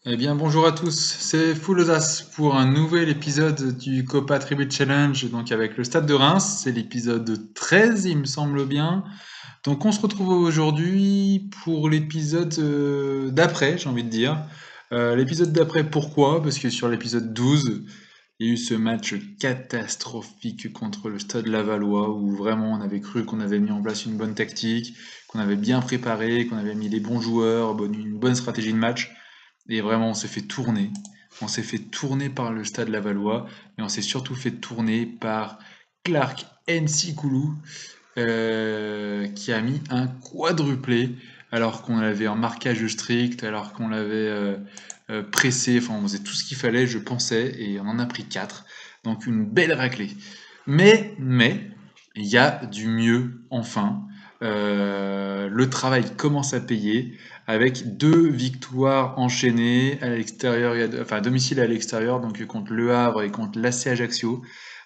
Eh bien, bonjour à tous, c'est Foulosas pour un nouvel épisode du Copa Tribute Challenge, donc avec le Stade de Reims. C'est l'épisode 13, il me semble bien. Donc, on se retrouve aujourd'hui pour l'épisode d'après, j'ai envie de dire. L'épisode d'après, pourquoi? Parce que sur l'épisode 12, il y a eu ce match catastrophique contre le Stade Lavallois où vraiment on avait cru qu'on avait mis en place une bonne tactique, qu'on avait bien préparé, qu'on avait mis les bons joueurs, une bonne stratégie de match. Et vraiment, on s'est fait tourner. On s'est fait tourner par le Stade Lavallois, mais on s'est surtout fait tourner par Clark Nsikulu, qui a mis un quadruplé, alors qu'on l'avait en marquage strict, alors qu'on l'avait pressé, enfin on faisait tout ce qu'il fallait, je pensais, et on en a pris 4. Donc une belle raclée. Mais, il y a du mieux enfin. Le travail commence à payer avec 2 victoires enchaînées à l'extérieur, enfin à domicile et à l'extérieur, donc contre Le Havre et contre l'AC Ajaccio.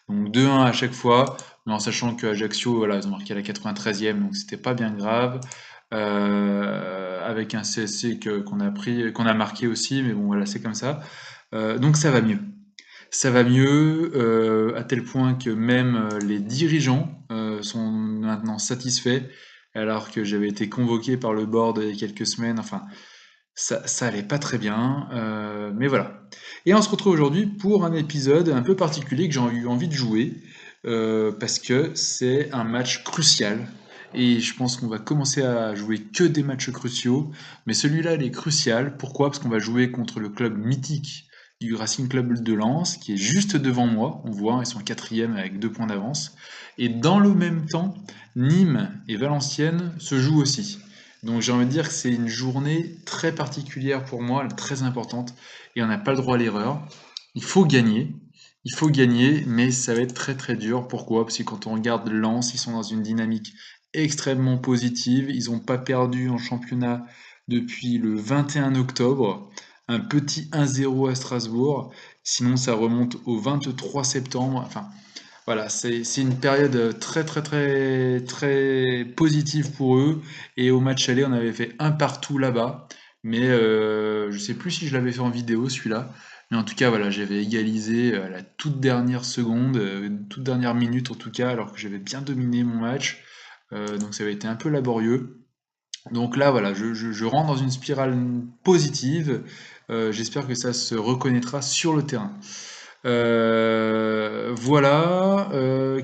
Donc 2-1 à chaque fois, mais en sachant que Ajaccio, voilà, ils ont marqué à la 93e, donc c'était pas bien grave. Avec un CSC qu'on a marqué aussi, mais bon voilà, c'est comme ça. Donc ça va mieux. Ça va mieux, à tel point que même les dirigeants sont maintenant satisfaits, alors que j'avais été convoqué par le board il y a quelques semaines. Enfin, ça allait pas très bien, mais voilà. Et on se retrouve aujourd'hui pour un épisode un peu particulier que j'ai eu envie de jouer, parce que c'est un match crucial. Et je pense qu'on va commencer à jouer que des matchs cruciaux, mais celui-là, il est crucial. Pourquoi? Parce qu'on va jouer contre le club mythique du Racing Club de Lens, qui est juste devant moi. On voit, ils sont quatrième avec 2 points d'avance. Et dans le même temps, Nîmes et Valenciennes se jouent aussi. Donc j'ai envie de dire que c'est une journée très particulière pour moi, très importante, et on n'a pas le droit à l'erreur. Il faut gagner, il faut gagner, mais ça va être très très dur. Pourquoi? Parce que quand on regarde Lens, ils sont dans une dynamique extrêmement positive. Ils n'ont pas perdu en championnat depuis le 21 octobre. Un petit 1-0 à Strasbourg. Sinon, ça remonte au 23 septembre. Enfin, voilà, c'est une période très très très très positive pour eux. Et au match aller, on avait fait un partout là-bas. Mais je sais plus si je l'avais fait en vidéo celui-là. Mais en tout cas, voilà, j'avais égalisé à la toute dernière seconde, toute dernière minute en tout cas, alors que j'avais bien dominé mon match. Donc ça avait été un peu laborieux. Donc là, voilà, je rentre dans une spirale positive. J'espère que ça se reconnaîtra sur le terrain. Voilà,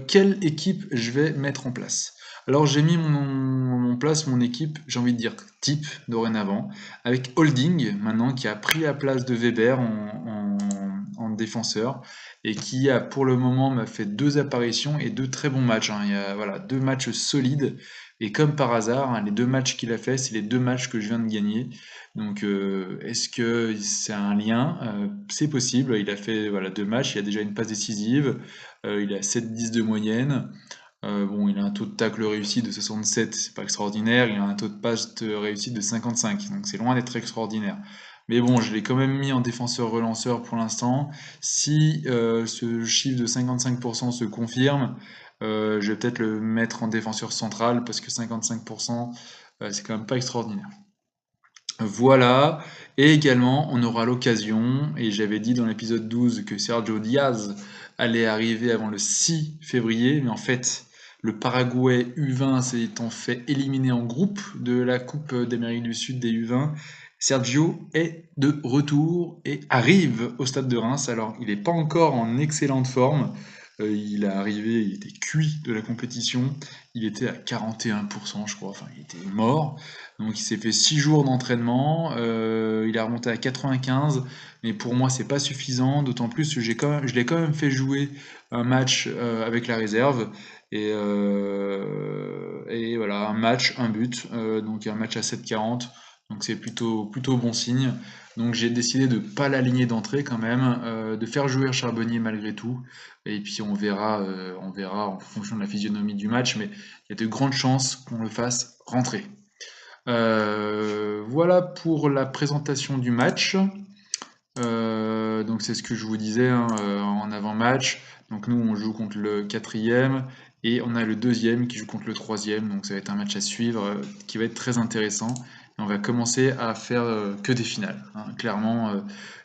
quelle équipe je vais mettre en place. Alors j'ai mis en place mon équipe, j'ai envie de dire type dorénavant, avec Holding maintenant qui a pris la place de Weber en défenseur et qui a pour le moment m'a fait 2 apparitions et 2 très bons matchs, hein. Il y a voilà 2 matchs solides et comme par hasard, hein, les 2 matchs qu'il a fait, c'est les 2 matchs que je viens de gagner. Donc, est-ce que c'est un lien? C'est possible. Il a fait voilà 2 matchs. Il a déjà une passe décisive. Il a 7,10 de moyenne. Bon, il a un taux de tacle réussi de 67, c'est pas extraordinaire. Il a un taux de passe de réussite de 55, donc c'est loin d'être extraordinaire. Mais bon, je l'ai quand même mis en défenseur relanceur pour l'instant. Si ce chiffre de 55% se confirme, je vais peut-être le mettre en défenseur central parce que 55%, c'est quand même pas extraordinaire. Voilà, et également on aura l'occasion, et j'avais dit dans l'épisode 12 que Sergio Diaz allait arriver avant le 6 février, mais en fait le Paraguay U20 s'est en fait éliminer en groupe de la Coupe d'Amérique du Sud des U20. Sergio est de retour et arrive au stade de Reims. Alors il n'est pas encore en excellente forme, il est arrivé, il était cuit de la compétition, il était à 41% je crois, enfin il était mort. Donc il s'est fait 6 jours d'entraînement, il est remonté à 95, mais pour moi c'est pas suffisant, d'autant plus que je l'ai quand même fait jouer un match avec la réserve, et voilà, un match, un but, donc un match à 7,40, donc c'est plutôt bon signe. Donc j'ai décidé de pas l'aligner d'entrée quand même, de faire jouer Charbonnier malgré tout, et puis on verra en fonction de la physionomie du match, mais il y a de grandes chances qu'on le fasse rentrer. Voilà pour la présentation du match. Donc c'est ce que je vous disais hein, en avant-match. Donc nous on joue contre le quatrième et on a le deuxième qui joue contre le troisième. Donc ça va être un match à suivre qui va être très intéressant. on va commencer à faire que des finales, hein. Clairement,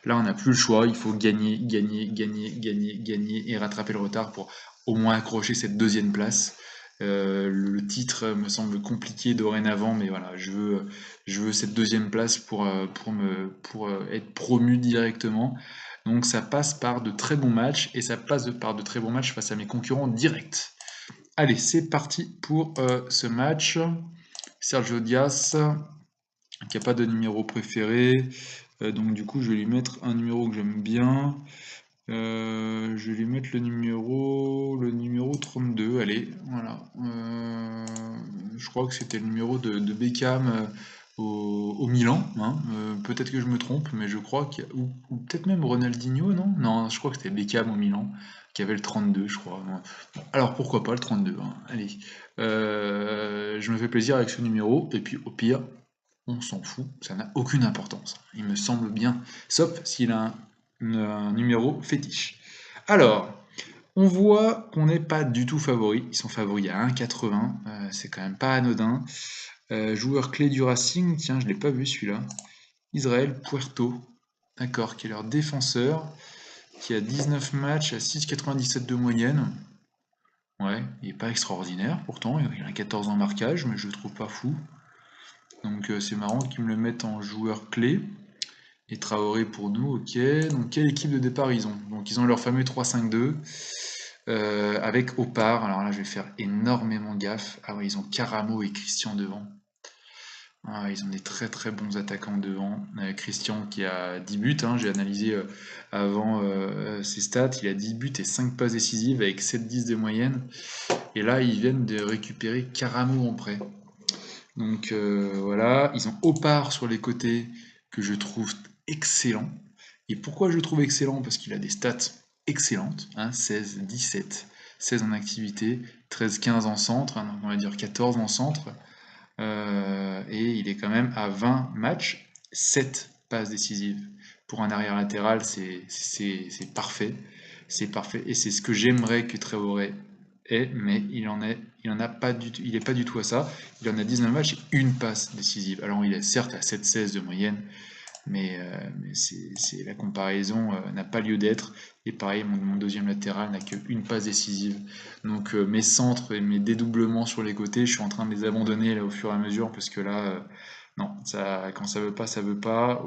là on n'a plus le choix, il faut gagner, gagner, gagner, gagner, gagner et rattraper le retard pour au moins accrocher cette deuxième place. Le titre me semble compliqué dorénavant, mais voilà, je veux cette deuxième place pour être promu directement. Donc ça passe par de très bons matchs et ça passe par de très bons matchs face à mes concurrents directs. Allez, c'est parti pour ce match. Sergio Diaz, qui n'a pas de numéro préféré. Donc du coup, je vais lui mettre un numéro que j'aime bien. Je vais lui mettre le numéro 32. Allez, voilà. Je crois que c'était le numéro de Beckham au Milan, hein. Peut-être que je me trompe, mais je crois qu'il y a, ou peut-être même Ronaldinho, non? Non, je crois que c'était Beckham au Milan, qui avait le 32, je crois. Bon, alors pourquoi pas le 32, hein. Allez. Je me fais plaisir avec ce numéro, et puis au pire, on s'en fout, ça n'a aucune importance. Il me semble bien, sauf s'il a un numéro fétiche. Alors, on voit qu'on n'est pas du tout favori. Ils sont favoris à 1,80. C'est quand même pas anodin. Joueur clé du Racing, tiens, je l'ai pas vu celui-là. Israël Puerto, d'accord, qui est leur défenseur, qui a 19 matchs à 6,97 de moyenne. Ouais, il est pas extraordinaire pourtant, il a 14 en marquage, mais je le trouve pas fou. Donc c'est marrant qu'ils me le mettent en joueur clé. Et Traoré pour nous, ok. Donc quelle équipe de départ ils ont? Donc ils ont leur fameux 3-5-2 avec Opar. Alors là je vais faire énormément gaffe. Ah oui, ils ont Caramo et Christian devant. Ah, ils ont des très très bons attaquants devant. Christian qui a 10 buts, hein, j'ai analysé avant ses stats. Il a 10 buts et 5 passes décisives avec 7-10 de moyenne. Et là ils viennent de récupérer Caramo en prêt. Donc voilà, ils ont Opar sur les côtés que je trouve excellent. Et pourquoi je le trouve excellent? Parce qu'il a des stats excellentes, hein, 16, 17, 16 en activité, 13, 15 en centre, hein, donc on va dire 14 en centre. Et il est quand même à 20 matchs, 7 passes décisives. Pour un arrière latéral, c'est parfait. C'est parfait. Et c'est ce que j'aimerais que Traoré ait, mais il en a pas du tout, il est pas du tout à ça. Il en a 19 matchs et une passe décisive. Alors il est certes à 7-16 de moyenne, mais la comparaison n'a pas lieu d'être. Et pareil, mon deuxième latéral n'a qu'une passe décisive. Donc mes centres et mes dédoublements sur les côtés, je suis en train de les abandonner là, au fur et à mesure parce que là, non, ça, quand ça veut pas, ça veut pas.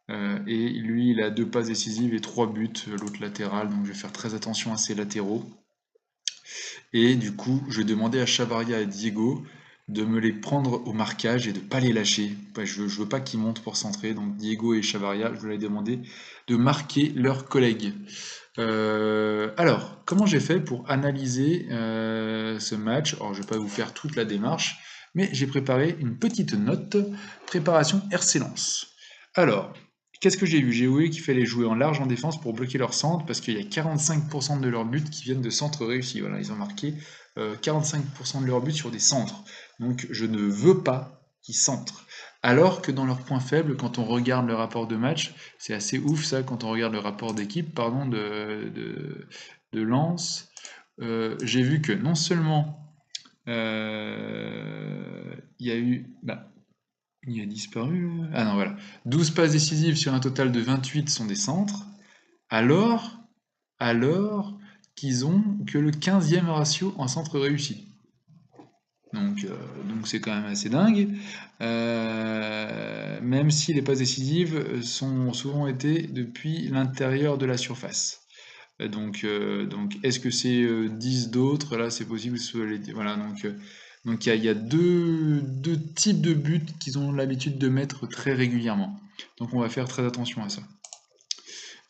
Et lui, il a 2 passes décisives et 3 buts, l'autre latéral. Donc je vais faire très attention à ses latéraux. Et du coup, je vais demander à Chavaria et Diego de me les prendre au marquage et de pas les lâcher. Je veux pas qu'ils montent pour centrer. Donc Diego et Chavaria, je vais les demander de marquer leurs collègues. Alors, comment j'ai fait pour analyser ce match? Alors, je vais pas vous faire toute la démarche, mais j'ai préparé une petite note. Préparation RC Lens. Alors, qu'est-ce que j'ai vu? J'ai vu qu'il fallait jouer en large en défense pour bloquer leur centre, parce qu'il y a 45% de leurs buts qui viennent de centres réussis. Voilà, ils ont marqué 45% de leurs buts sur des centres. Donc, je ne veux pas qu'ils centrent. Alors que dans leurs points faibles, quand on regarde le rapport de match, c'est assez ouf ça, quand on regarde le rapport d'équipe, pardon, de Lens, j'ai vu que non seulement il y a eu... Bah, il a disparu. Ah non, voilà. 12 passes décisives sur un total de 28 sont des centres, alors, qu'ils ont que le 15e ratio en centre réussi. Donc c'est quand même assez dingue. Même si les passes décisives sont souvent été depuis l'intérieur de la surface. Donc est-ce que c'est 10 d'autres? Là, c'est possible que ce soit voilà, donc il y a deux types de buts qu'ils ont l'habitude de mettre très régulièrement. Donc on va faire très attention à ça.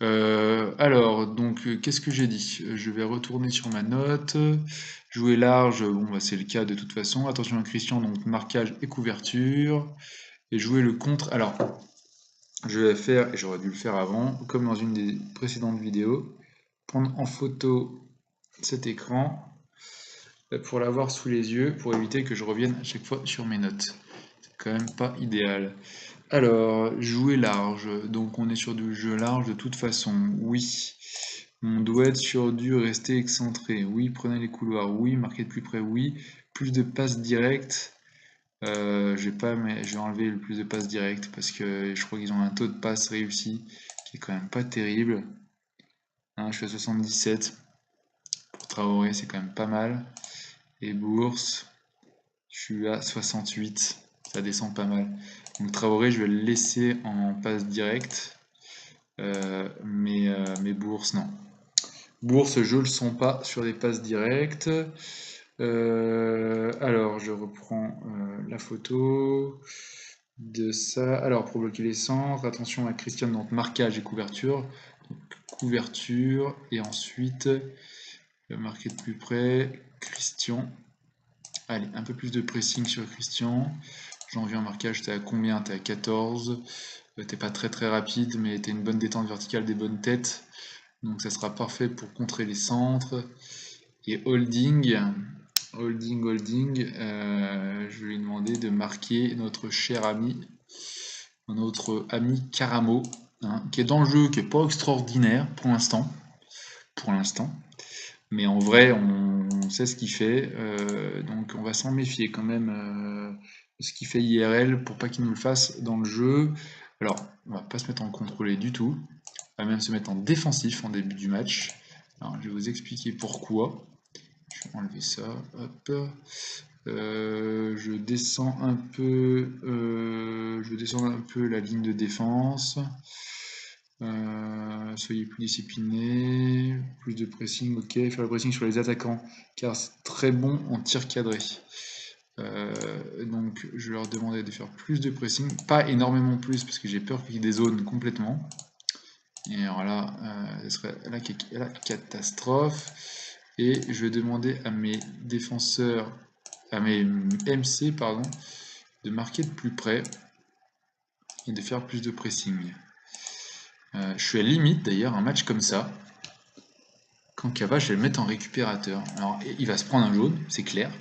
Alors, donc, qu'est-ce que j'ai dit? Je vais retourner sur ma note. Jouer large, bon, bah, c'est le cas de toute façon. Attention à Christian, donc marquage et couverture. Et jouer le contre. Alors, je vais faire, et j'aurais dû le faire avant, comme dans une des précédentes vidéos, prendre en photo cet écran pour l'avoir sous les yeux, pour éviter que je revienne à chaque fois sur mes notes. C'est quand même pas idéal. Alors, jouer large. Donc on est sur du jeu large de toute façon. Oui. On doit être sur du rester excentré. Oui, prenez les couloirs. Oui, marquer de plus près. Oui. Plus de passes directes. je vais enlever le plus de passes directes parce que je crois qu'ils ont un taux de passes réussi qui est quand même pas terrible. Hein, je suis à 77. Pour Traoré, c'est quand même pas mal. Et Bourse, je suis à 68. Ça descend pas mal. Donc Traoré, je vais le laisser en passe directe. Mais Bourse, non. Bourse, je le sens pas sur les passes directes. Alors, je reprends la photo de ça. Alors, pour bloquer les centres, attention à Christian, donc marquage et couverture. Donc, couverture, et ensuite, marquer de plus près, Christian. Allez, un peu plus de pressing sur Christian. Janvier en marquage, t'es à combien? T'es à 14. T'es pas très très rapide, mais t'as une bonne détente verticale, des bonnes têtes. Donc ça sera parfait pour contrer les centres. Et holding, je vais lui demander de marquer notre cher ami, notre ami Karamo, hein, qui est dans le jeu, qui est pas extraordinaire pour l'instant. Mais en vrai, on sait ce qu'il fait, donc on va s'en méfier quand même de ce qu'il fait IRL pour pas qu'il nous le fasse dans le jeu. Alors, on va pas se mettre en contrôlé du tout, on va même se mettre en défensif en début du match. Alors, je vais vous expliquer pourquoi. Je vais enlever ça, hop. Je descends un peu, la ligne de défense. Soyez plus disciplinés, plus de pressing, ok, faire le pressing sur les attaquants, car c'est très bon en tir cadré. Donc je leur demandais de faire plus de pressing, pas énormément plus parce que j'ai peur qu'il y ait des zones complètement. Et alors là, ce serait la catastrophe. Et je vais demander à mes défenseurs, à mes MC, pardon, de marquer de plus près et de faire plus de pressing. Je suis à limite d'ailleurs, un match comme ça. Kankava, je vais le mettre en récupérateur. Alors, il va se prendre un jaune, c'est clair.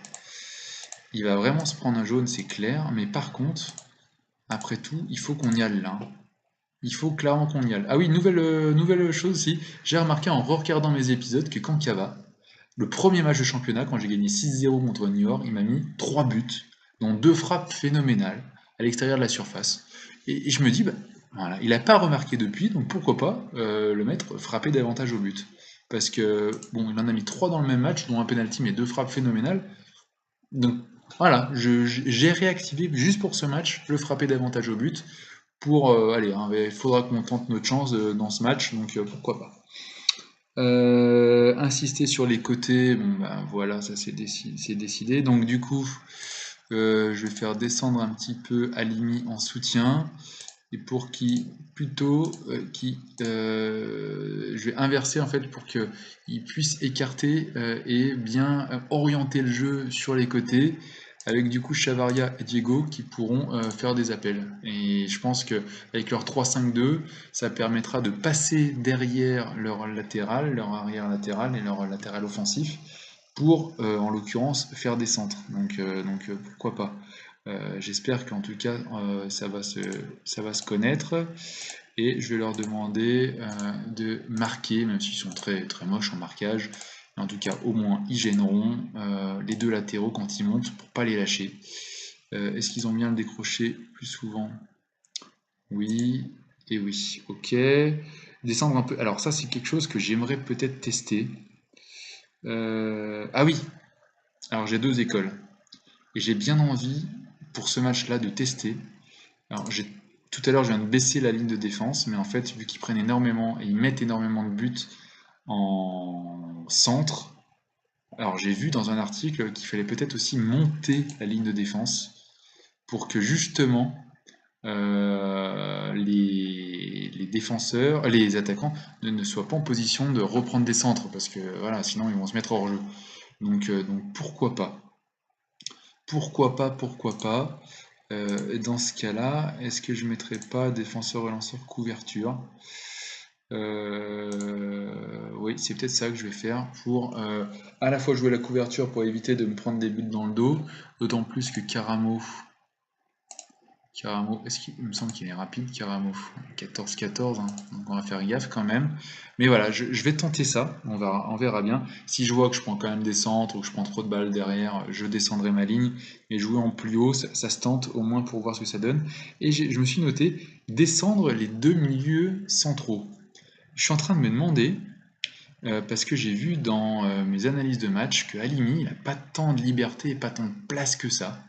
Il va vraiment se prendre un jaune, c'est clair. Mais par contre, après tout, il faut qu'on y aille là. Il faut clairement qu'on y aille. Ah oui, nouvelle chose aussi. J'ai remarqué en regardant mes épisodes que Kankava, le premier match de championnat, quand j'ai gagné 6-0 contre New York, il m'a mis 3 buts, dont 2 frappes phénoménales à l'extérieur de la surface. Et je me dis, bah, voilà, il n'a pas remarqué depuis, donc pourquoi pas le mettre frapper davantage au but. Parce que, bon, il en a mis 3 dans le même match, dont un penalty, mais 2 frappes phénoménales. Donc voilà, j'ai réactivé juste pour ce match le frapper davantage au but. Pour, allez, hein, il faudra qu'on tente notre chance dans ce match, donc pourquoi pas. Insister sur les côtés, bon bah voilà, ça c'est décidé. Donc du coup, je vais faire descendre un petit peu Alimi en soutien. Et pour qu'il plutôt je vais inverser en fait pour qu'il puisse écarter et bien orienter le jeu sur les côtés avec du coup Chavaria et Diego qui pourront faire des appels. Et je pense que avec leur 3-5-2, ça permettra de passer derrière leur latéral, leur arrière latéral et leur latéral offensif pour en l'occurrence faire des centres. Donc pourquoi pas. J'espère qu'en tout cas ça va se connaître et je vais leur demander de marquer, même s'ils sont très, très moches en marquage. En tout cas, au moins, ils gêneront les deux latéraux quand ils montent pour pas les lâcher. Est-ce qu'ils ont bien le décroché plus souvent? Oui, et oui, ok. Descendre un peu. Alors ça, c'est quelque chose que j'aimerais peut-être tester. Ah oui, alors j'ai deux écoles. Et j'ai bien envie, pour ce match-là, de tester. Alors, tout à l'heure, je viens de baisser la ligne de défense, mais en fait, vu qu'ils prennent énormément et ils mettent énormément de buts en centre, alors j'ai vu dans un article qu'il fallait peut-être aussi monter la ligne de défense pour que justement les défenseurs, les attaquants ne soient pas en position de reprendre des centres, parce que voilà, sinon ils vont se mettre hors jeu. Donc pourquoi pas? Pourquoi pas, pourquoi pas? Dans ce cas-là, est-ce que je mettrais pas défenseur relanceur couverture? Oui, c'est peut-être ça que je vais faire pour à la fois jouer la couverture pour éviter de me prendre des buts dans le dos, d'autant plus que Karamo, Caramo, il me semble qu'il est rapide, Caramo. 14-14, hein, donc on va faire gaffe quand même. Mais voilà, je vais tenter ça, on verra bien. Si je vois que je prends quand même des centres ou que je prends trop de balles derrière, je descendrai ma ligne. Et jouer en plus haut, ça se tente au moins pour voir ce que ça donne. Et je me suis noté descendre les deux milieux centraux. Je suis en train de me demander, parce que j'ai vu dans mes analyses de match que Halimi, il n'a pas tant de liberté et pas tant de place que ça.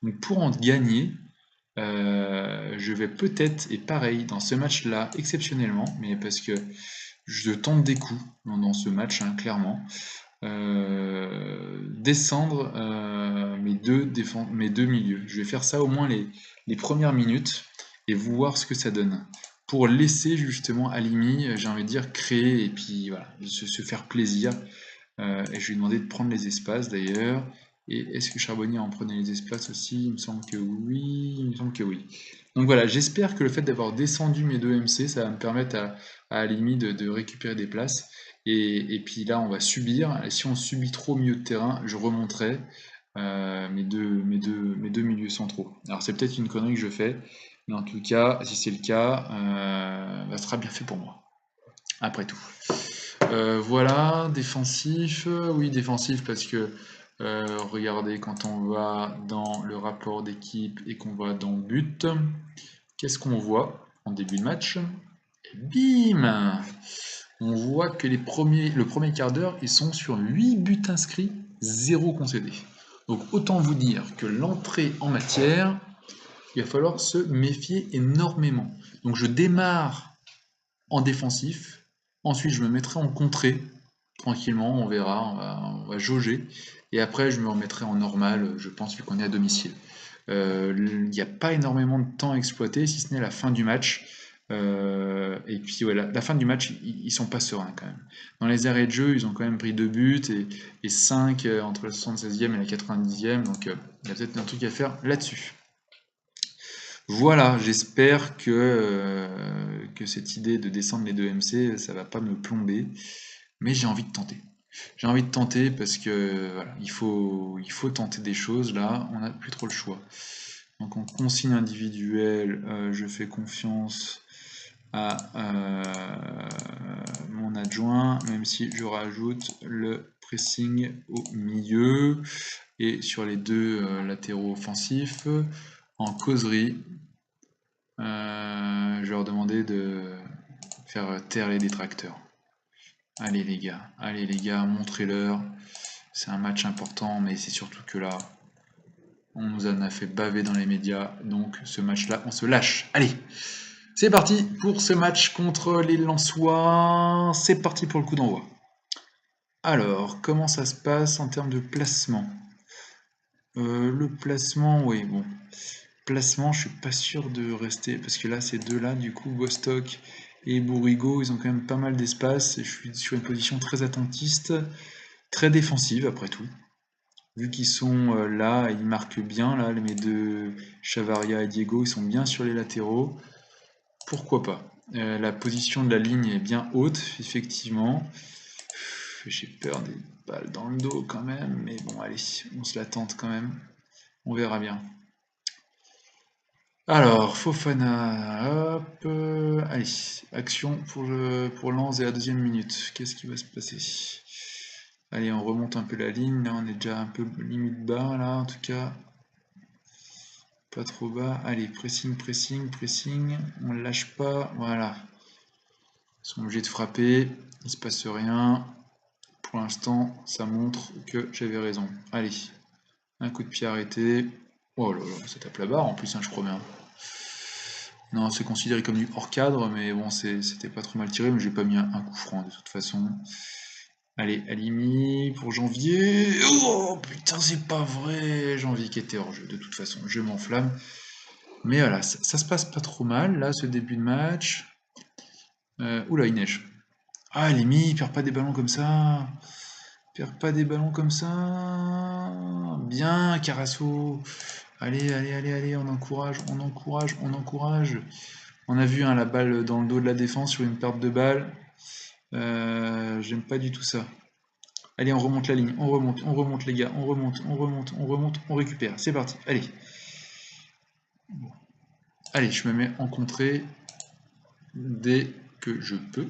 Donc pour en gagner, je vais peut-être, et pareil, dans ce match-là, exceptionnellement, mais parce que je tente des coups dans ce match, hein, clairement, descendre mes deux milieux. Je vais faire ça au moins les premières minutes et voir ce que ça donne. Pour laisser justement Halimi, j'ai envie de dire, créer et puis voilà, se faire plaisir. Et je lui ai demandé de prendre les espaces d'ailleurs. Et est-ce que Charbonnier en prenait les espaces aussi? Il me semble que oui, il me semble que oui. Donc voilà, j'espère que le fait d'avoir descendu mes deux MC, ça va me permettre à Halimi de récupérer des places. Et puis là, on va subir. Et si on subit trop au milieu de terrain, je remonterai mes deux milieux centraux. Alors c'est peut-être une connerie que je fais, mais en tout cas, si c'est le cas, ça sera bien fait pour moi. Après tout. Voilà, défensif, oui défensif parce que regardez quand on va dans le rapport d'équipe et qu'on va dans but, qu'est-ce qu'on voit en début de match? Et bim! On voit que le premier quart d'heure, ils sont sur 8 buts inscrits, 0 concédé. Donc autant vous dire que l'entrée en matière, il va falloir se méfier énormément. Donc je démarre en défensif. Ensuite, je me mettrai en contrée, tranquillement, on verra, on va jauger. Et après, je me remettrai en normal, je pense, vu qu'on est à domicile. Il n'y a pas énormément de temps à exploiter, si ce n'est la fin du match. Et puis voilà, la fin du match, ils sont pas sereins quand même. Dans les arrêts de jeu, ils ont quand même pris 2 buts et 5 entre la 76e et la 90e, donc il y a peut-être un truc à faire là-dessus. Voilà, j'espère que cette idée de descendre les deux MC, ça va pas me plomber, mais j'ai envie de tenter. J'ai envie de tenter parce que voilà, il faut tenter des choses là, on n'a plus trop le choix. Donc en consigne individuelle, je fais confiance à mon adjoint, même si je rajoute le pressing au milieu et sur les deux latéraux offensifs en causerie. Je vais leur demander de faire taire les détracteurs. Allez les gars, montrez-leur. C'est un match important, mais c'est surtout que là, on nous en a fait baver dans les médias. Donc ce match-là, on se lâche. Allez, c'est parti pour ce match contre les Lensois. C'est parti pour le coup d'envoi. Alors, comment ça se passe en termes de placement? Le placement, oui, bon. Placement, je suis pas sûr de rester, parce que là, ces deux-là, du coup, Bostock et Bourrigo, ils ont quand même pas mal d'espace. Je suis sur une position très attentiste, très défensive, après tout. Vu qu'ils sont là, ils marquent bien, là, mes deux, Chavaria et Diego, ils sont bien sur les latéraux. Pourquoi pas? La position de la ligne est bien haute, effectivement. J'ai peur des balles dans le dos quand même, mais bon, allez, on se la tente quand même. On verra bien. Alors, Fofana, hop, allez, action pour Lens et la deuxième minute. Qu'est-ce qui va se passer? Allez, on remonte un peu la ligne, là on est déjà un peu limite bas, là en tout cas. Pas trop bas. Allez, pressing, pressing, pressing. On ne lâche pas, voilà. Ils sont obligés de frapper, il se passe rien. Pour l'instant, ça montre que j'avais raison. Allez, un coup de pied arrêté. Oh là là, ça tape la barre en plus, hein, je crois bien. Non, c'est considéré comme du hors cadre, mais bon, c'était pas trop mal tiré, mais j'ai pas mis un coup franc de toute façon. Allez, Halimi pour Janvier. Oh putain, c'est pas vrai! Janvier qui était hors jeu, de toute façon, je m'enflamme. Mais voilà, ça se passe pas trop mal, là, ce début de match. Oula, il neige. Ah, Halimi, perd pas des ballons comme ça. Perd pas des ballons comme ça. Bien, Carasso. Allez, allez, allez, allez, on encourage, on encourage, on encourage. On a vu hein, la balle dans le dos de la défense sur une perte de balle. J'aime pas du tout ça. Allez, on remonte la ligne, on remonte les gars, on remonte, on remonte, on remonte, on récupère. C'est parti, allez. Bon. Allez, je me mets en contrée dès que je peux.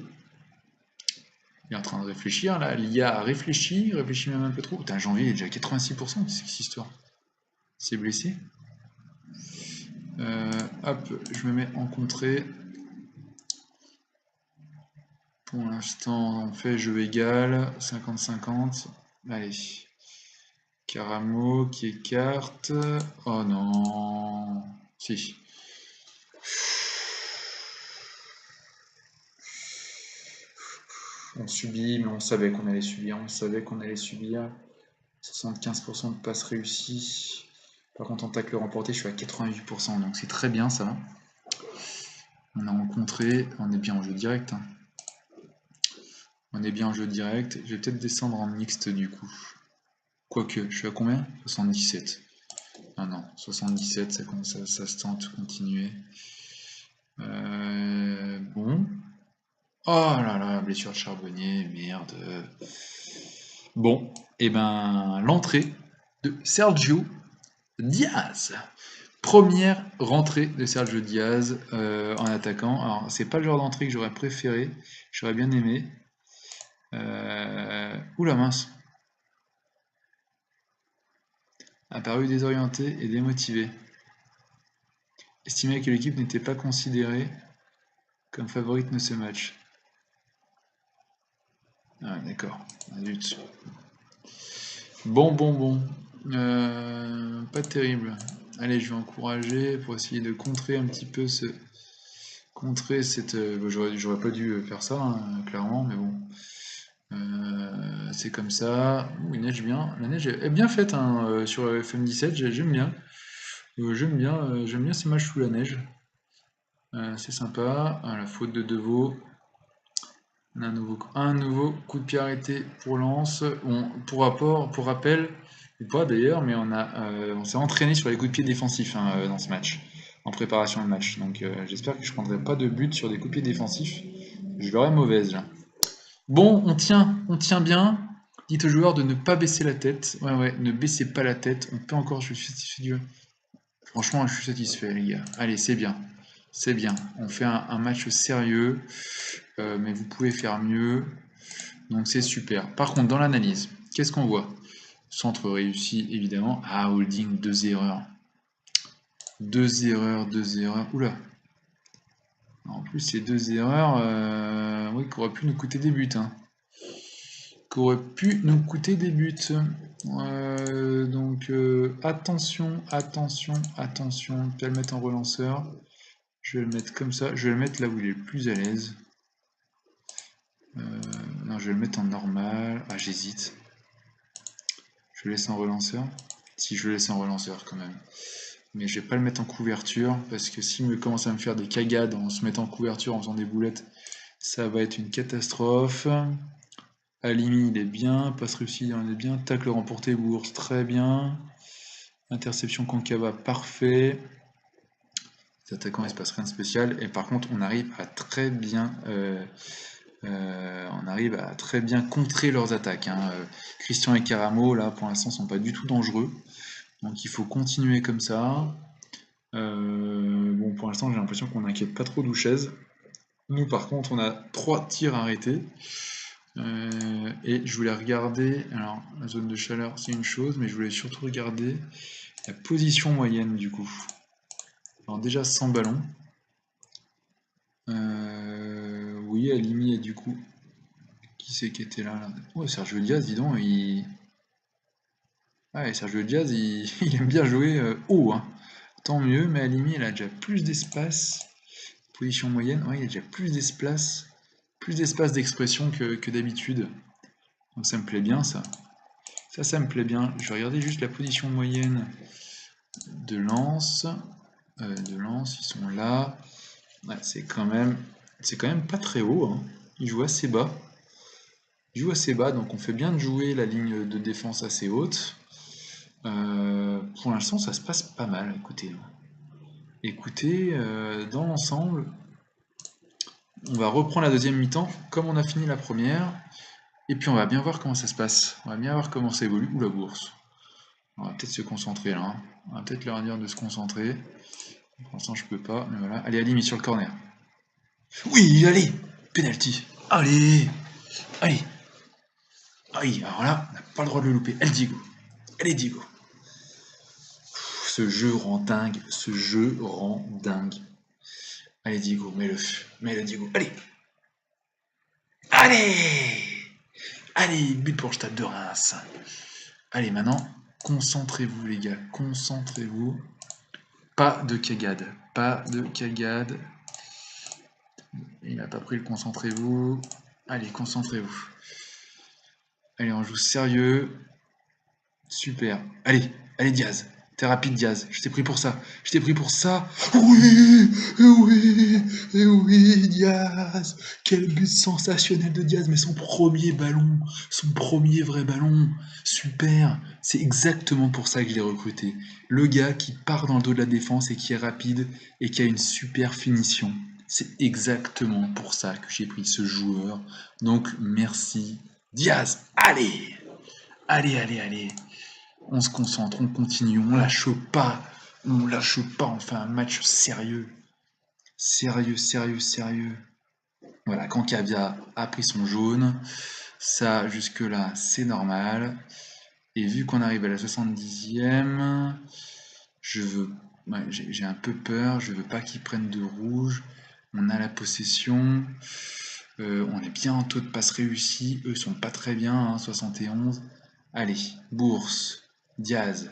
Il est en train de réfléchir, là. L'IA a réfléchi même un peu trop. Putain, janvier, il est déjà à 86%, c'est cette histoire. C'est blessé. Hop, je me mets en contrée. Pour l'instant, on fait jeu égal, 50-50. Allez. Caramo qui écarte. Oh non. Si. On subit, mais on savait qu'on allait subir. On savait qu'on allait subir. 75% de passes réussies. Par contre, en tacle remporté, je suis à 88%. Donc c'est très bien ça. On a rencontré. On est bien en jeu direct. Hein. On est bien en jeu direct. Je vais peut-être descendre en mixte du coup. Quoique, je suis à combien? 77. Ah non, 77, ça se tente, continuer. Bon. Oh là là, blessure de Charbonnier, merde. Bon, et ben l'entrée de Sergio Diaz. Première rentrée de Sergio Diaz en attaquant. Alors, c'est pas le genre d'entrée que j'aurais préféré, j'aurais bien aimé. Oula mince. Apparu désorienté et démotivé. Estimé que l'équipe n'était pas considérée comme favorite de ce match. Ah, d'accord. Zut. Bon. Pas terrible. Allez, je vais encourager pour essayer de contrer un petit peu ce. Contrer cette. J'aurais pas dû faire ça, hein, clairement, mais bon. C'est comme ça. Ouh, il neige bien. La neige est bien faite hein, sur FM17, j'aime bien. J'aime bien ces matchs sous la neige. C'est sympa. Ah, la faute de Deveau. Un nouveau coup de pied arrêté pour Lens. Pour rappel, ou pas d'ailleurs, mais on s'est entraîné sur les coups de pied défensifs hein, dans ce match, en préparation de match. Donc j'espère que je prendrai pas de but sur des coups de pied défensifs. Je l'aurai mauvaise là. Bon, on tient bien. Dites aux joueurs de ne pas baisser la tête. Ouais, ne baissez pas la tête. On peut encore, je suis satisfait. Franchement, je suis satisfait, les gars. Allez, c'est bien. C'est bien. On fait un match sérieux, mais vous pouvez faire mieux. Donc c'est super. Par contre, dans l'analyse, qu'est-ce qu'on voit? Centre réussi, évidemment. Ah, holding, 2 erreurs. 2 erreurs. Oula. En plus, ces 2 erreurs, oui, qui auraient pu nous coûter des buts. Hein. Qui auraient pu nous coûter des buts. Donc, attention. Je vais le mettre en relanceur. Je vais le mettre comme ça. Je vais le mettre là où il est le plus à l'aise. Non, je vais le mettre en normal. Ah, j'hésite. Je le laisse en relanceur. Si je le laisse en relanceur quand même. Mais je vais pas le mettre en couverture parce que s'il me commence à me faire des cagades en se mettant en couverture en faisant des boulettes, ça va être une catastrophe. Alimi, il est bien. Passe réussie, il est bien. Tacle remporté, Bourse, très bien. Interception Konkava, parfait. Les attaquants, il se passe rien de spécial. Et par contre, on arrive à très bien contrer leurs attaques. Hein. Christian et Caramo, là, pour l'instant, sont pas du tout dangereux. Donc il faut continuer comme ça. Bon, pour l'instant, j'ai l'impression qu'on n'inquiète pas trop Douchez. Nous, par contre, on a 3 tirs arrêtés. Et je voulais regarder, alors la zone de chaleur c'est une chose, mais je voulais surtout regarder la position moyenne du coup. Alors déjà sans ballon. Oui, Alimi et du coup. Qui c'est qui était là? Oh, Sergio Diaz, dis donc, Ah, et Sergio Diaz, il aime bien jouer haut. Hein. Tant mieux, mais Alimi, il a déjà plus d'espace. Position moyenne, ouais, il y a déjà plus d'espace d'expression que d'habitude. Donc ça me plaît bien ça. Ça me plaît bien. Je vais regarder juste la position moyenne de Lens. Ils sont là. Ouais, c'est quand même pas très haut. Hein. Ils jouent assez bas. Donc on fait bien de jouer la ligne de défense assez haute. Pour l'instant, ça se passe pas mal. Écoutez, dans l'ensemble, on va reprendre la deuxième mi-temps comme on a fini la première. Et puis on va bien voir comment ça se passe. On va bien voir comment ça évolue. Ou la bourse. On va peut-être se concentrer là. Hein. On va peut-être leur dire de se concentrer. Pour l'instant, je peux pas, mais voilà. Allez, Halimi sur le corner. Oui, allez, penalty. Allez, allez. Ah oui, alors là, on n'a pas le droit de le louper. El Diego. Allez, Diego. Ce jeu rend dingue. Ce jeu rend dingue. Allez, Diego, mets-le. Mets-le, Diego. Allez. Allez. Allez, but pour le Stade de Reims. Allez, maintenant, concentrez-vous, les gars. Concentrez-vous. Pas de cagade. Pas de cagade. Il n'a pas pris le concentrez-vous. Allez, concentrez-vous. Allez, on joue sérieux. Super. Allez, allez, Diaz. T'es rapide, Diaz. Je t'ai pris pour ça. Je t'ai pris pour ça. Oui, oui, oui, Diaz. Quel but sensationnel de Diaz. Mais son premier ballon. Son premier vrai ballon. Super. C'est exactement pour ça que je l'ai recruté. Le gars qui part dans le dos de la défense et qui est rapide et qui a une super finition. C'est exactement pour ça que j'ai pris ce joueur. Donc, merci, Diaz. Allez. Allez, allez, allez. On se concentre, on continue, on lâche pas. On lâche pas, on fait un match sérieux. Sérieux, sérieux, sérieux. Voilà, quand Cavia a pris son jaune, ça jusque-là c'est normal. Et vu qu'on arrive à la 70e, je veux. Ouais, j'ai un peu peur, je veux pas qu'ils prennent de rouge. On a la possession. On est bien en taux de passe réussi. Eux sont pas très bien, hein, 71. Allez, Bourse, Diaz,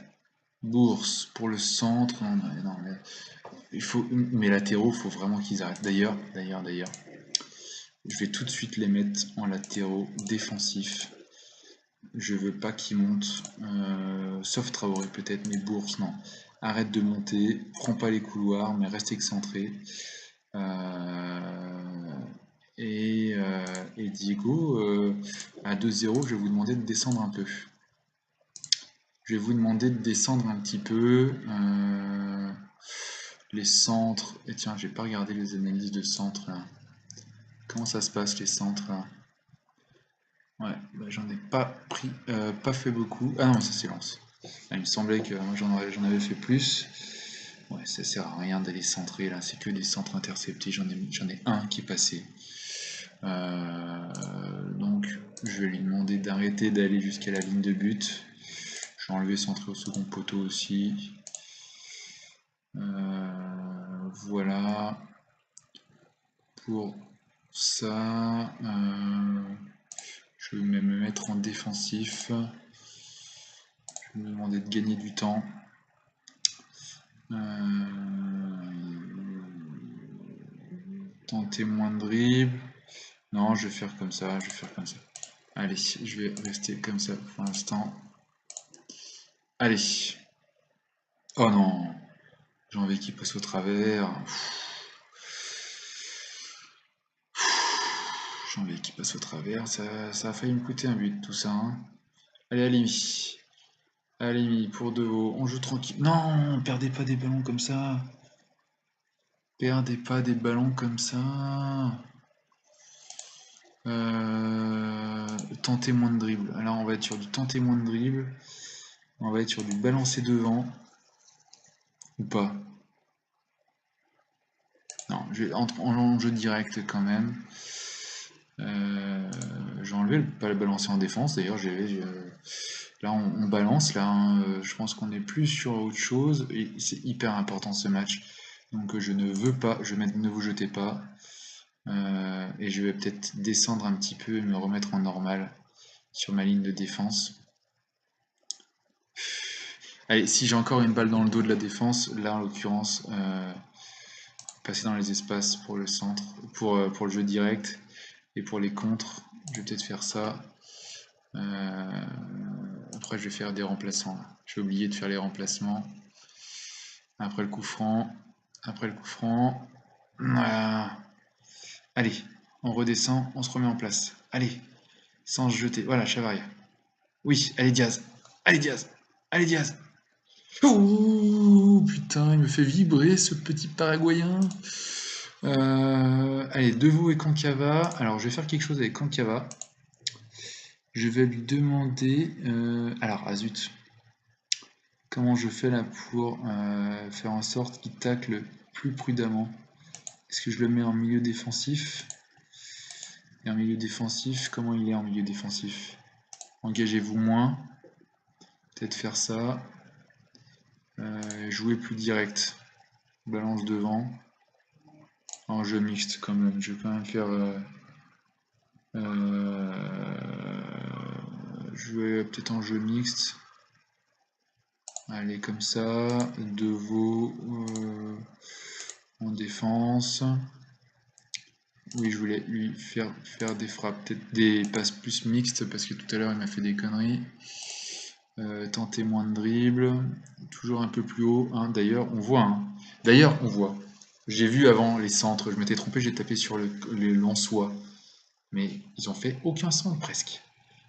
Bourse pour le centre. Non, non, non, mais il faut, mes latéraux, il faut vraiment qu'ils arrêtent. D'ailleurs, je vais tout de suite les mettre en latéraux défensifs. Je veux pas qu'ils montent, sauf Traoré peut-être, mais Bourse, non. Arrête de monter, prends pas les couloirs, mais reste excentré. Et Diego, à 2-0, je vais vous demander de descendre un peu. Je vais vous demander de descendre un petit peu. Les centres. Et tiens, j'ai pas regardé les analyses de centres là. Comment ça se passe les centres là? Ouais, bah, j'en ai pas pris, pas fait beaucoup. Ah non, ça c'est Lens. Ah, il me semblait que moi j'en avais fait plus. Ouais, ça sert à rien d'aller centrer là, c'est que des centres interceptés. J'en ai un qui est passé. Donc je vais lui demander d'arrêter d'aller jusqu'à la ligne de but. Je vais enlever centré au second poteau aussi. Voilà pour ça. Je vais même me mettre en défensif. Je vais me demander de gagner du temps. Tenter moins de dribble. Non, je vais faire comme ça. Allez, je vais rester comme ça pour l'instant. Allez. Oh non. J'ai envie qu'il passe au travers. J'ai envie qu'il passe au travers. Ça a failli me coûter un but, tout ça. Hein. Allez, Alimi. Alimi, pour De Vaux. On joue tranquille. Non, perdez pas des ballons comme ça. Perdez pas des ballons comme ça. Tenter moins de dribble. Alors, on va être sur du tenter moins de dribble. On va être sur du balancer devant. Ou pas. Non, je vais en jeu direct quand même. J'ai enlevé pas le balancer en défense. D'ailleurs, là on balance. Là, hein, je pense qu'on est plus sur autre chose. Et c'est hyper important ce match. Donc je ne veux pas. Je vais mettre ne vous jetez pas. Et je vais peut-être descendre un petit peu et me remettre en normal sur ma ligne de défense. Allez, si j'ai encore une balle dans le dos de la défense, là en l'occurrence, passer dans les espaces pour le centre, pour le jeu direct et pour les contres, je vais peut-être faire ça. Après, je vais faire des remplaçants. J'ai oublié de faire les remplacements. Après le coup franc. Voilà. Allez, on redescend, on se remet en place. Allez, sans se jeter. Voilà, Chavaria. Oui, allez Diaz. Allez Diaz. Allez Diaz. Oh putain, il me fait vibrer ce petit Paraguayen. Allez, De Vaux et Kankava. Alors, je vais faire quelque chose avec Kankava. Je vais lui demander... alors, ah zut. Comment je fais là pour faire en sorte qu'il tacle plus prudemment? Est-ce que je le mets en milieu défensif? Et en milieu défensif, comment il est en milieu défensif? Engagez-vous moins. Peut-être faire ça. Jouer plus direct. Balance devant. En jeu mixte quand même. Je vais quand même faire... jouer peut-être en jeu mixte. Allez, comme ça. De veau en défense. Oui, je voulais lui faire des frappes, peut-être des passes plus mixtes, parce que tout à l'heure il m'a fait des conneries. Tenter moins de dribble, toujours un peu plus haut. Hein. D'ailleurs, on voit. Hein. D'ailleurs, on voit. J'ai vu avant les centres, je m'étais trompé, j'ai tapé sur les Lensois. Mais ils ont fait aucun centre presque.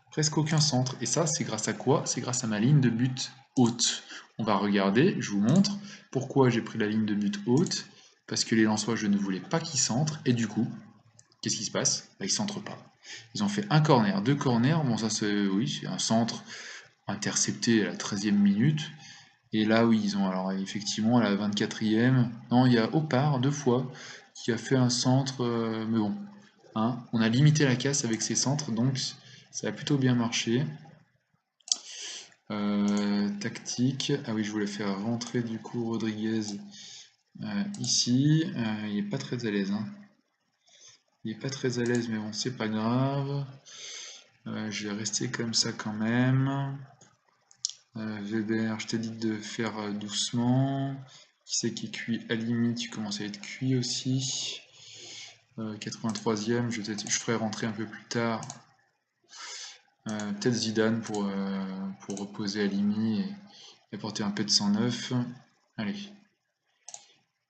Presque aucun centre. Et ça, c'est grâce à quoi? C'est grâce à ma ligne de but haute. On va regarder, je vous montre pourquoi j'ai pris la ligne de but haute. Parce que les Lensois, je ne voulais pas qu'ils centrent. Et du coup, qu'est-ce qui se passe? Bah, ils centrent pas. Ils ont fait un corner, deux corners. Bon, ça, c'est oui, c'est un centre intercepté à la 13e minute. Et là, oui, ils ont alors effectivement à la 24e. Non, il y a Opar deux fois qui a fait un centre, mais bon, hein, on a limité la casse avec ces centres, donc ça a plutôt bien marché. Tactique. Ah oui, je voulais faire rentrer du coup Rodriguez ici. Il est pas très à l'aise. Hein. Il est pas très à l'aise, mais bon, c'est pas grave. Je vais rester comme ça quand même. Weber, je t'ai dit de faire doucement. Qui c'est qui est cuit? Alimi, tu commences à être cuit aussi. 83e, je ferai rentrer un peu plus tard. Peut-être Zidane pour reposer Alimi et apporter un peu de 109. Allez.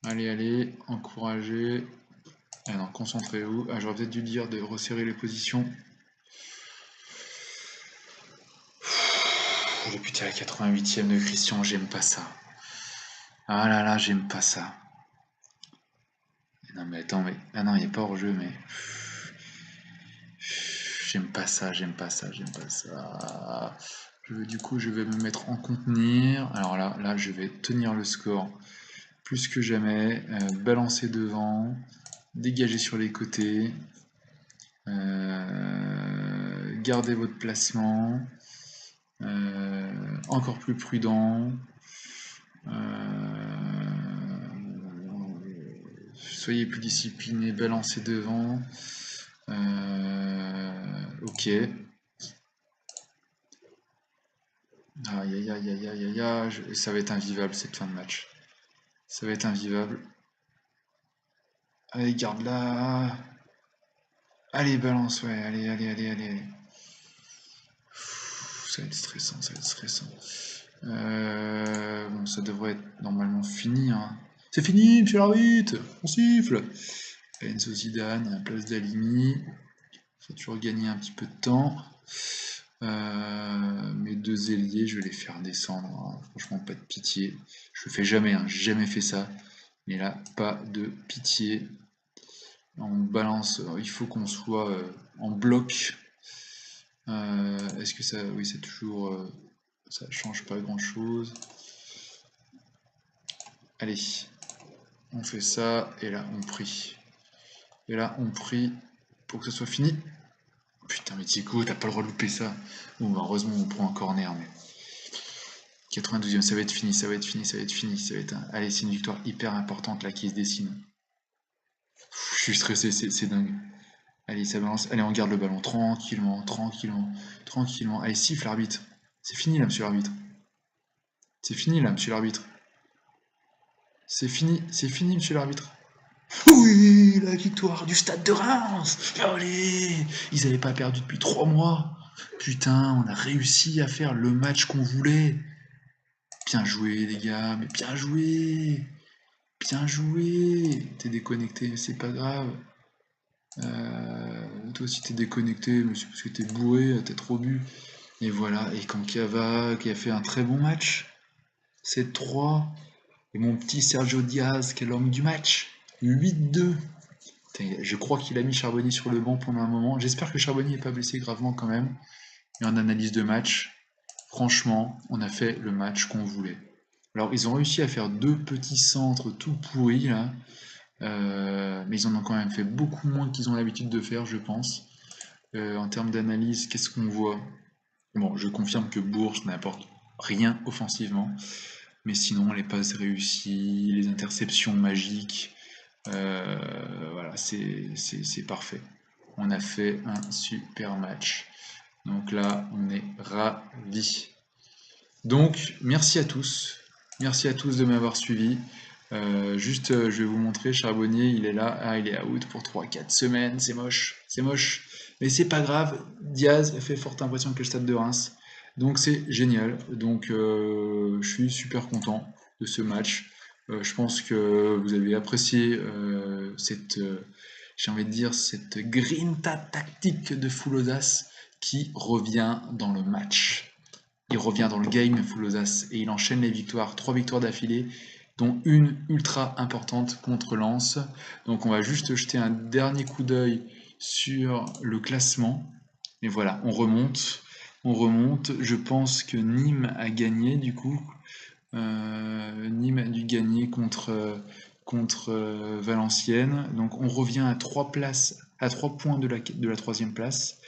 Allez, allez, encouragez. Ah non, concentrez-vous. Ah, j'aurais peut-être dû dire de resserrer les positions. Le but à la 88e de Christian, j'aime pas ça. Ah là là, j'aime pas ça. Non mais attends, mais... Ah non, il n'est pas hors jeu, mais... J'aime pas ça, j'aime pas ça, j'aime pas ça. Du coup, je vais me mettre en contenir. Alors là, je vais tenir le score plus que jamais. Balancer devant, dégager sur les côtés. Garder votre placement. Encore plus prudent. Soyez plus discipliné, balancez devant. Ok. Aïe aïe aïe aïe aïe aïe, ça va être invivable cette fin de match. Ça va être invivable. Allez, garde-la. Allez, balance, ouais, allez, allez, allez, allez. Ça va être stressant, ça va être stressant. Bon, ça devrait être normalement fini. Hein. C'est fini, monsieur l'arbitre, on siffle. Enzo Zidane à la place d'Alimi. Faut toujours gagner un petit peu de temps. Mes deux ailiers, je vais les faire descendre. Hein. Franchement, pas de pitié. Je le fais jamais, hein. J'ai jamais fait ça. Mais là, pas de pitié. On balance. Alors, il faut qu'on soit en bloc. Est-ce que ça... Oui, c'est toujours... ça change pas grand-chose. Allez. On fait ça. Et là, on prie. Et là, on prie pour que ce soit fini. Putain, mais Tico, t'as pas le droit de louper ça. Bon, bah, heureusement, on prend un corner, mais... 92e, ça va être fini, ça va être fini, ça va être fini, ça va être... Allez, c'est une victoire hyper importante, là, qui se dessine. Je suis stressé, c'est dingue. Allez, ça balance. Allez, on garde le ballon, tranquillement, tranquillement, tranquillement. Allez, siffle, l'arbitre. C'est fini, là, monsieur l'arbitre. C'est fini, là, monsieur l'arbitre. C'est fini, monsieur l'arbitre. Oui, la victoire du Stade de Reims. Allez, ils n'avaient pas perdu depuis 3 mois. Putain, on a réussi à faire le match qu'on voulait. Bien joué, les gars, mais bien joué. Bien joué. T'es déconnecté, mais c'est pas grave. Toi aussi t'es déconnecté, mais c'est parce que t'es bourré, t'as trop bu. Et voilà, et Kankava qui a fait un très bon match. C'est 3. Et mon petit Sergio Diaz qui est l'homme du match. 8-2. Je crois qu'il a mis Charbonnier sur le banc pendant un moment. J'espère que Charbonnier n'est pas blessé gravement quand même. Et en analyse de match, franchement, on a fait le match qu'on voulait. Alors, ils ont réussi à faire 2 petits centres tout pourris, là. Mais ils en ont quand même fait beaucoup moins qu'ils ont l'habitude de faire, je pense. En termes d'analyse, qu'est-ce qu'on voit? Bon, je confirme que Bourges n'apporte rien offensivement. Mais sinon, les passes réussies, les interceptions magiques, voilà, c'est parfait. On a fait un super match. Donc là, on est ravis. Donc, merci à tous. Merci à tous de m'avoir suivi. Je vais vous montrer, Charbonnier, il est là. Ah, il est out pour 3-4 semaines. C'est moche. C'est moche. Mais c'est pas grave. Diaz fait forte impression que le stade de Reims. Donc, c'est génial. Donc, je suis super content de ce match. Je pense que vous avez apprécié j'ai envie de dire, cette grinta tactique de full audace qui revient dans le match. Il revient dans le game full audace et il enchaîne les victoires, 3 victoires d'affilée, dont une ultra importante contre Lens. Donc on va juste jeter un dernier coup d'œil sur le classement. Et voilà, on remonte. On remonte. Je pense que Nîmes a gagné du coup. Nîmes a dû gagner contre Valenciennes. Donc on revient à 3 points de la troisième place.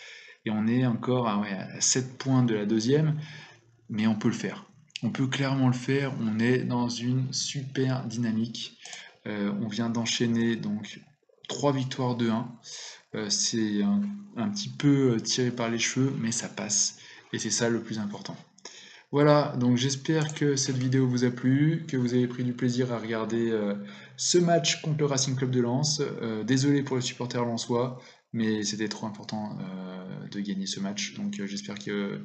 Et on est encore à 7 points de la deuxième. Mais on peut le faire. On peut clairement le faire. On est dans une super dynamique. On vient d'enchaîner donc 3 victoires de 1. C'est un petit peu tiré par les cheveux, mais ça passe. Et c'est ça le plus important. Voilà, donc j'espère que cette vidéo vous a plu, que vous avez pris du plaisir à regarder ce match contre le Racing Club de Lens. Désolé pour les supporters lensois, mais c'était trop important de gagner ce match, donc j'espère que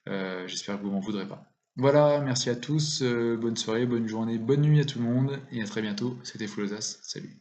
vous m'en voudrez pas. Voilà, merci à tous, bonne soirée, bonne journée, bonne nuit à tout le monde, et à très bientôt. C'était Full Salut.